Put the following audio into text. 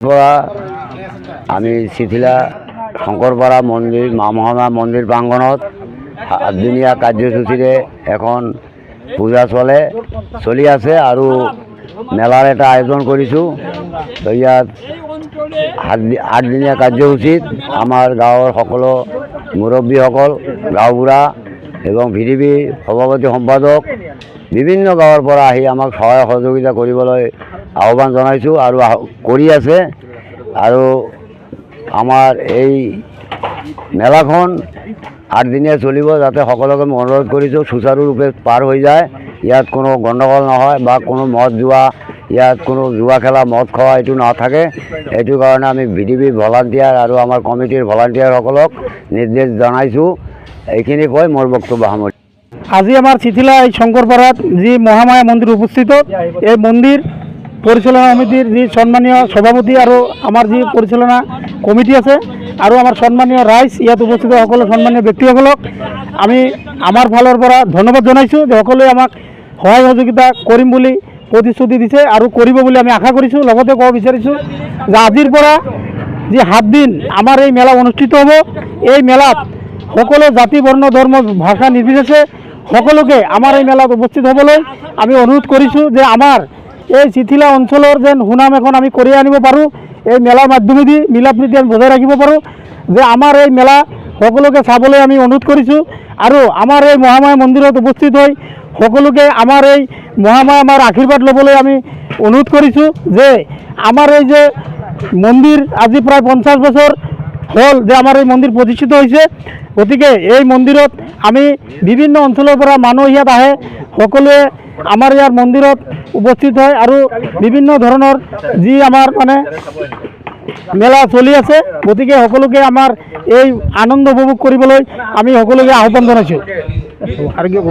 পৰা আমি চিঠিলা শংকৰপাৰা মন্দিৰ মা মহামায়া মন্দিৰ প্ৰাংগণত 7 দিনীয়া কাৰ্যসূচীৰে এখন পূজা চলি আছে আৰু মেলাৰ এটা আয়োজন কৰিছোঁ। তো ইয়াত 8 দিনীয়া কাৰ্যসূচীত আমাৰ গাঁৱৰ সকলো মুৰব্বীসকল, গাঁওবুঢ়া এবং ভিডিপি সভাপতি সম্পাদক বিভিন্ন গাঁৱৰ পৰা আহি আমাক সহায় সহযোগিতা কৰিবলৈ আহ্বান জনাইছোঁ আৰু কৰি আছে। আৰু আমাৰ এই মেলাখন 8 দিনীয়া চলিব, যাতে সকলোকে মই অনুৰোধ কৰিছোঁ সুচাৰুৰূপে পাৰ হৈ যায়, ইয়াত কোনো গণ্ডগোল নহয় বা কোনো মদ জুৱা, ইয়াত কোনো জুৱা খেলা মদ খোৱা এইটো নাথাকে। এইটো কাৰণে আমি ভিডিপি ভলাণ্টিয়াৰ আৰু আমাৰ কমিটিৰ ভলাণ্টিয়াৰসকলক নিৰ্দেশ জনাইছোঁ। এইখিনি কৈ মোৰ বক্তব্য সামৰিছোঁ। আজি আমাৰ চিঠিলা এই শংকৰপাৰাত যি মহামায়া মন্দিৰ উপস্থিত, এই মন্দিৰ পৰিচালনা সমিতিৰ যি সন্মানীয় সভাপতি আৰু আমাৰ যি পৰিচালনা কমিটি আছে আৰু আমাৰ সন্মানীয় ৰাইজ, ইয়াত উপস্থিত সকলো সন্মানীয় ব্যক্তিসকলক আমি আমাৰ ফালৰ পৰা ধন্যবাদ জনাইছোঁ যে সকলোৱে আমাক সহায় সহযোগিতা কৰিম বুলি প্ৰতিশ্ৰুতি দিছে আৰু কৰিব বুলি আমি আশা কৰিছোঁ। লগতে ক'ব বিচাৰিছোঁ যে আজিৰ পৰা যি 7 দিন আমাৰ এই মেলা অনুষ্ঠিত হ'ব, এই মেলাত সকলো জাতি বৰ্ণ ধৰ্ম ভাষা নিৰ্বিশেষে সকলোকে আমাৰ এই মেলাত উপস্থিত হ'বলৈ আমি অনুৰোধ কৰিছোঁ যে আমাৰ এই চিঠিলা অঞ্চলৰ যেন সুনাম এখন আমি কঢ়িয়াই আনিব পাৰোঁ, এই মেলাৰ মাধ্যমেদি মিলা প্ৰীতি আমি বজাই ৰাখিব পাৰোঁ, যে আমাৰ এই মেলা সকলোকে চাবলৈ আমি অনুৰোধ কৰিছোঁ। আৰু আমাৰ এই মহামায়া মন্দিৰত উপস্থিত হৈ সকলোকে আমাৰ এই মহামায়া মাৰ আশীৰ্বাদ ল'বলৈ আমি অনুৰোধ কৰিছোঁ যে আমাৰ এই যে মন্দিৰ আজি প্ৰায় 50 বছৰ হ'ল যে আমাৰ এই মন্দিৰ প্ৰতিষ্ঠিত হৈছে। গতিকে এই মন্দিৰত আমি বিভিন্ন অঞ্চলৰ পৰা মানুহ ইয়াত আহে, সকলোৱে আমাৰ ইয়াৰ মন্দিৰত উপস্থিত হয় আৰু বিভিন্ন ধৰণৰ যি আমাৰ মানে মেলা চলি আছে। গতিকে সকলোকে আমাৰ এই আনন্দ উপভোগ কৰিবলৈ আমি সকলোকে আহ্বান জনাইছোঁ। আৰু কি ক'ব?